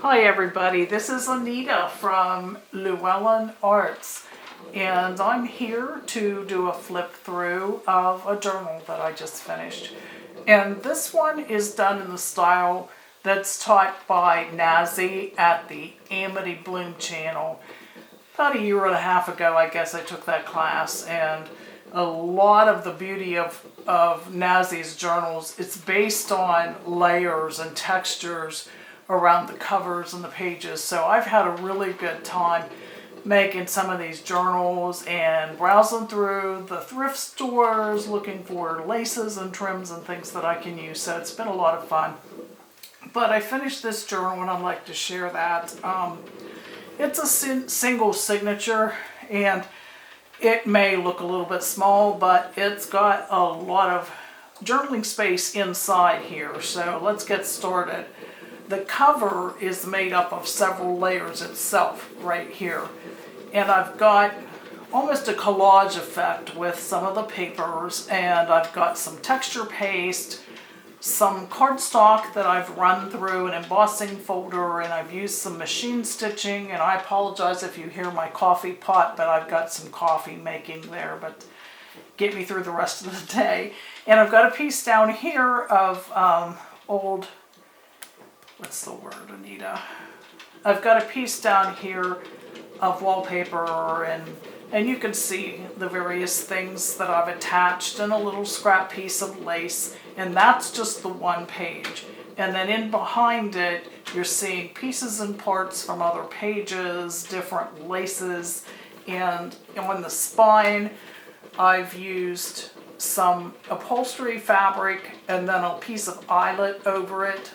Hi everybody, this is Anita from Llewellyn Arts, and I'm here to do a flip through of a journal that I just finished. And this one is done in the style that's taught by Nazi at the Amity Bloom channel. About a year and a half ago, I guess I took that class, and a lot of the beauty of Nazi's journals, it's based on layers and textures around the covers and the pages. So I've had a really good time making some of these journals and browsing through the thrift stores looking for laces and trims and things that I can use. So it's been a lot of fun. But I finished this journal and I'd like to share that. It's a single signature, and it may look a little bit small, but it's got a lot of journaling space inside here. So let's get started. The cover is made up of several layers itself right here. And I've got almost a collage effect with some of the papers, and I've got some texture paste, some cardstock that I've run through an embossing folder, and I've used some machine stitching, and I apologize if you hear my coffee pot, but I've got some coffee making there, but get me through the rest of the day. And I've got a piece down here of old, what's the word, Anita? I've got a piece down here of wallpaper, and you can see the various things that I've attached, and a little scrap piece of lace, and that's just the one page. And then in behind it, you're seeing pieces and parts from other pages, different laces, and on the spine, I've used some upholstery fabric and then a piece of eyelet over it.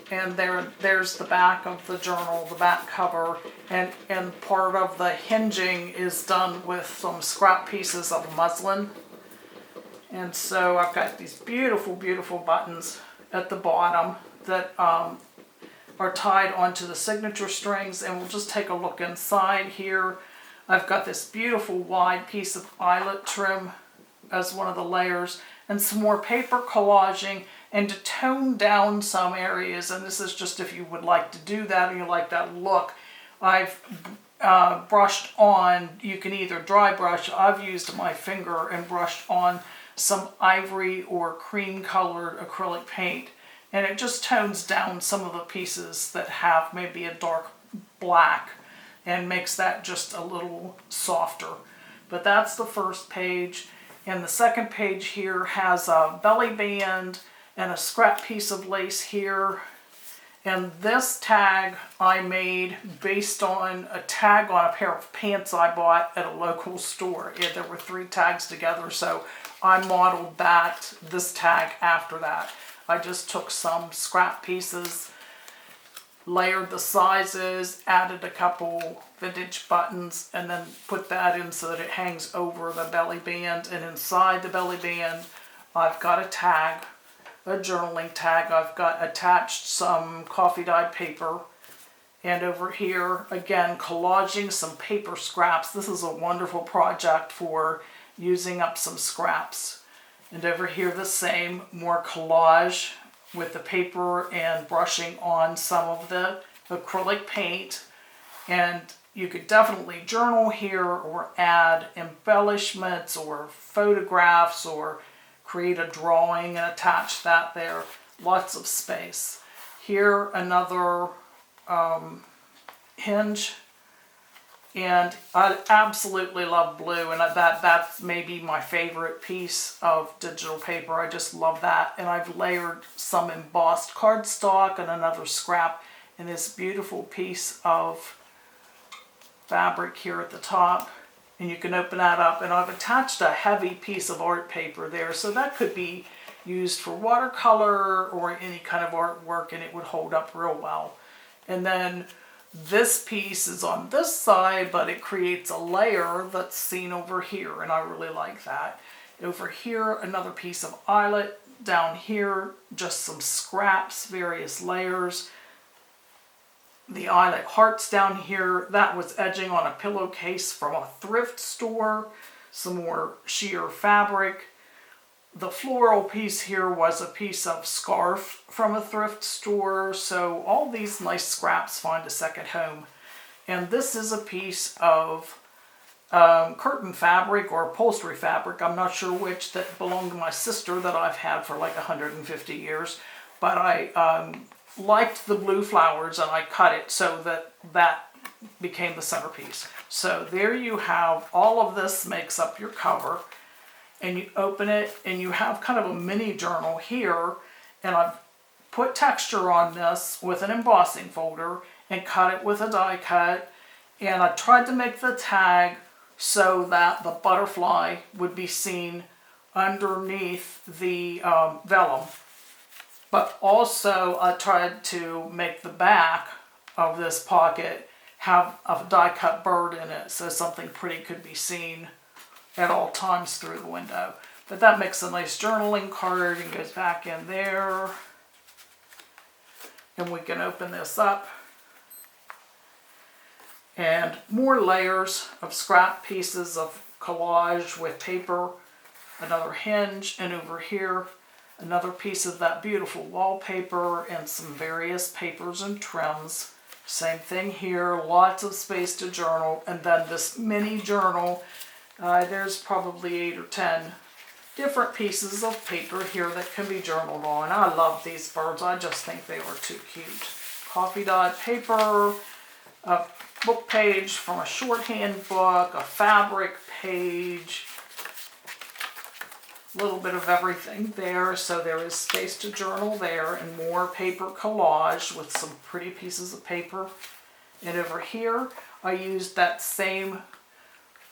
And there's the back of the journal, the back cover, and part of the hinging is done with some scrap pieces of muslin. And so I've got these beautiful, beautiful buttons at the bottom that are tied onto the signature strings, and we'll just take a look inside here. I've got this beautiful wide piece of eyelet trim as one of the layers, and some more paper collaging, and to tone down some areas, and this is just if you would like to do that and you like that look, I've brushed on, you can either dry brush, I've used my finger and brushed on some ivory or cream colored acrylic paint, and it just tones down some of the pieces that have maybe a dark black and makes that just a little softer. But that's the first page, and the second page here has a belly band and a scrap piece of lace here. And this tag I made based on a tag on a pair of pants I bought at a local store. There were 3 tags together, so I modeled this tag after that. I just took some scrap pieces, layered the sizes, added a couple vintage buttons, and then put that in so that it hangs over the belly band. And inside the belly band, I've got a tag, a journaling tag. I've got attached some coffee dyed paper, and over here again collaging some paper scraps. This is a wonderful project for using up some scraps. And over here the same, more collage with the paper and brushing on some of the acrylic paint. And you could definitely journal here or add embellishments or photographs or create a drawing and attach that there. Lots of space. Here another hinge, and I absolutely love blue, and that's maybe my favorite piece of digital paper. I just love that, and I've layered some embossed cardstock and another scrap in this beautiful piece of fabric here at the top. And you can open that up, and I've attached a heavy piece of art paper there, so that could be used for watercolor or any kind of artwork, and it would hold up real well. And then this piece is on this side, but it creates a layer that's seen over here, and I really like that. Over here, another piece of eyelet. Down here, just some scraps, various layers. The eyelet hearts down here, that was edging on a pillowcase from a thrift store. Some more sheer fabric. the floral piece here was a piece of scarf from a thrift store. So all these nice scraps find a second home. And this is a piece of curtain fabric or upholstery fabric, I'm not sure which, that belonged to my sister that I've had for like 150 years. But I liked the blue flowers and I cut it so that that became the centerpiece. So there you have, all of this makes up your cover. And you open it and you have kind of a mini journal here, and I've put texture on this with an embossing folder and cut it with a die cut, and I tried to make the tag so that the butterfly would be seen underneath the vellum, but also I tried to make the back of this pocket have a die cut bird in it so something pretty could be seen at all times through the window. But that makes a nice journaling card and goes back in there. And we can open this up. And more layers of scrap pieces of collage with paper, another hinge, and over here another piece of that beautiful wallpaper and some various papers and trims. Same thing here, lots of space to journal, and then this mini journal. There's probably 8 or 10 different pieces of paper here that can be journaled on. I love these birds. I just think they are too cute. Coffee dot paper, a book page from a shorthand book, a fabric page, a little bit of everything there. So there is space to journal there, and more paper collage with some pretty pieces of paper. And over here, I used that same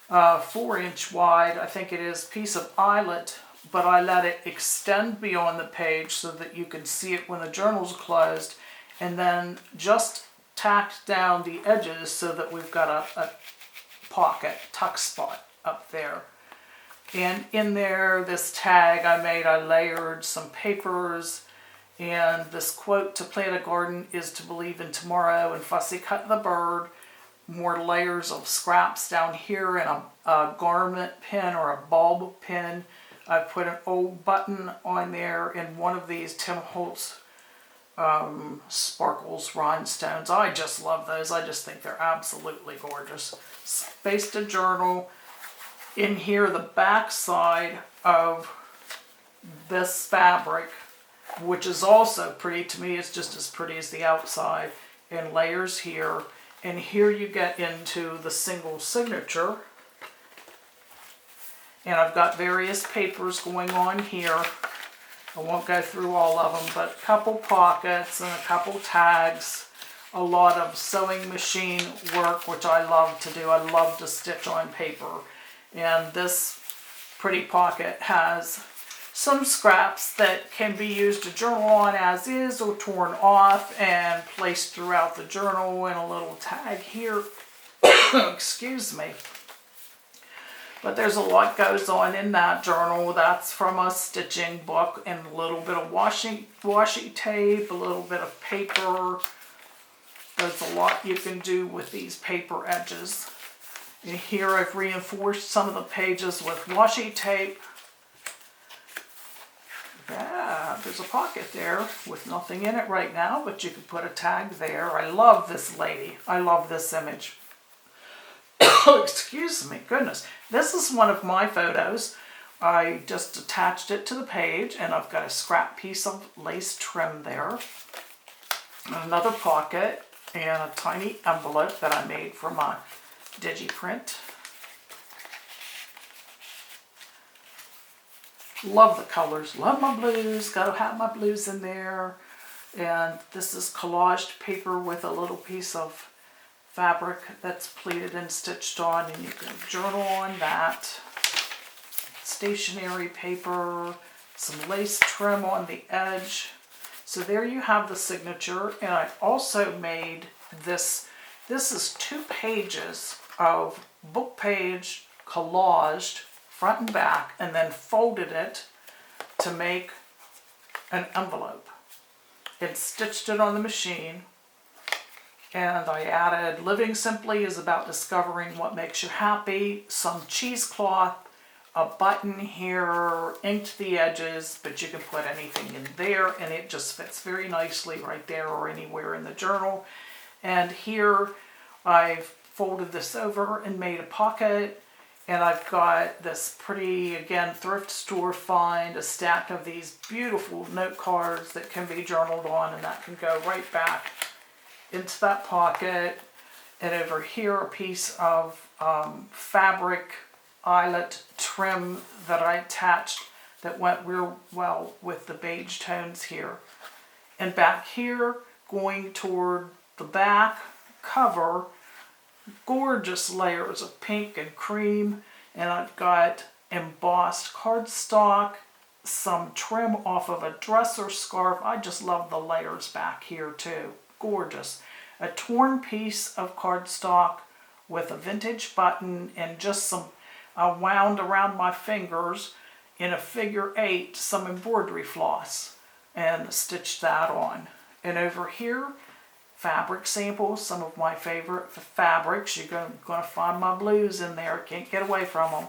4-inch wide, I think it is, piece of eyelet, but I let it extend beyond the page so that you can see it when the journal's closed, and then just tacked down the edges so that we've got a pocket tuck spot up there. And in there, this tag I made, I layered some papers, and this quote, "To plant a garden is to believe in tomorrow," and "Fussy cut the bird." More layers of scraps down here, and a garment pin or a bulb pin. I put an old button on there in one of these Tim Holtz sparkles rhinestones. I just love those. I just think they're absolutely gorgeous. Space to journal. In here, the back side of this fabric, which is also pretty to me, it's just as pretty as the outside, and layers here. And here you get into the single signature. And I've got various papers going on here. I won't go through all of them, but a couple pockets and a couple tags. A lot of sewing machine work, which I love to do. I love to stitch on paper. And this pretty pocket has some scraps that can be used to journal on as is, or torn off and placed throughout the journal, and a little tag here. Excuse me. But there's a lot goes on in that journal. That's from a stitching book, and a little bit of washi tape, a little bit of paper. There's a lot you can do with these paper edges. And here I've reinforced some of the pages with washi tape. Yeah, there's a pocket there with nothing in it right now, but you can put a tag there. I love this lady. I love this image. Excuse me, goodness. This is one of my photos. I just attached it to the page, and I've got a scrap piece of lace trim there. Another pocket, and a tiny envelope that I made for my digiprint. Love the colors, love my blues, gotta have my blues in there. And this is collaged paper with a little piece of fabric that's pleated and stitched on, and you can journal on that. Stationery paper, some lace trim on the edge. So there you have the signature, and I also made this. This is 2 pages of book page collaged front and back, and then folded it to make an envelope. And stitched it on the machine, and I added "Living Simply is about discovering what makes you happy," some cheesecloth, a button here, inked the edges, but you can put anything in there and it just fits very nicely right there or anywhere in the journal. And here I've folded this over and made a pocket, and I've got this pretty, again, thrift store find, a stack of these beautiful note cards that can be journaled on, and that can go right back into that pocket. And over here a piece of fabric eyelet trim that I attached that went real well with the beige tones here. And back here, going toward the back cover, gorgeous layers of pink and cream, and I've got embossed cardstock, some trim off of a dresser scarf. I just love the layers back here too. Gorgeous. A torn piece of cardstock with a vintage button and just some wound around my fingers in a figure 8, some embroidery floss, and stitched that on. And over here, fabric samples, some of my favorite fabrics. You're going to find my blues in there. Can't get away from them.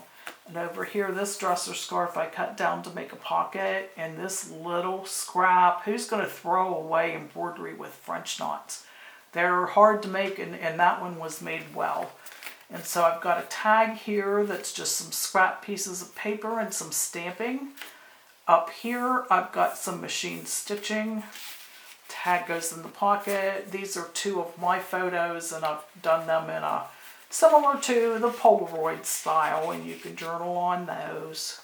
And over here, this dresser scarf I cut down to make a pocket. And this little scrap. Who's going to throw away embroidery with French knots? They're hard to make, and that one was made well. And so I've got a tag here that's just some scrap pieces of paper and some stamping. Up here, I've got some machine stitching. Tag goes in the pocket. These are 2 of my photos, and I've done them in a similar to the Polaroid style, and you can journal on those.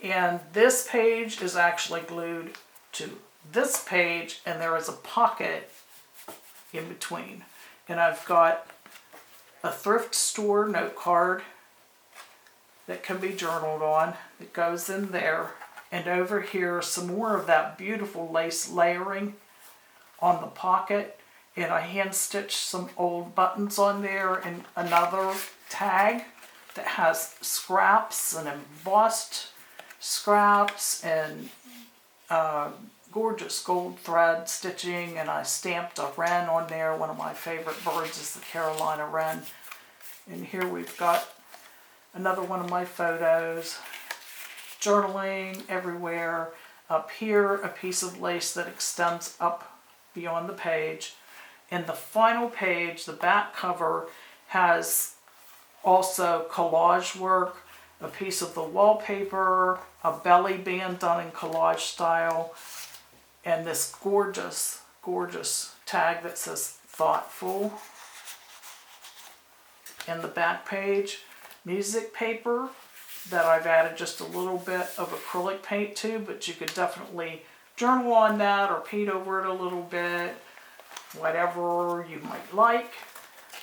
And this page is actually glued to this page, and there is a pocket in between. And I've got a thrift store note card that can be journaled on. It goes in there. And over here, some more of that beautiful lace layering on the pocket, and I hand stitched some old buttons on there, and another tag that has scraps and embossed scraps and gorgeous gold thread stitching, and I stamped a wren on there. One of my favorite birds is the Carolina wren. And here we've got another one of my photos. Journaling everywhere. Up here, a piece of lace that extends up beyond the page. And the final page, the back cover, has also collage work, a piece of the wallpaper, a belly band done in collage style, and this gorgeous, gorgeous tag that says thoughtful. And the back page, music paper that I've added just a little bit of acrylic paint to, but you could definitely journal on that or paint over it a little bit, whatever you might like.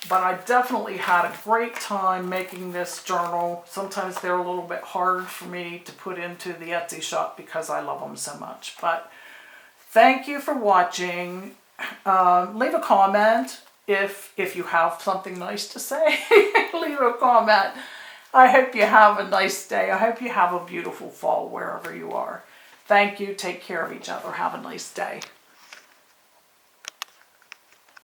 But I definitely had a great time making this journal. Sometimes they're a little bit hard for me to put into the Etsy shop because I love them so much. But thank you for watching. Leave a comment if you have something nice to say. Leave a comment. I hope you have a nice day. I hope you have a beautiful fall wherever you are. Thank you. Take care of each other. Have a nice day.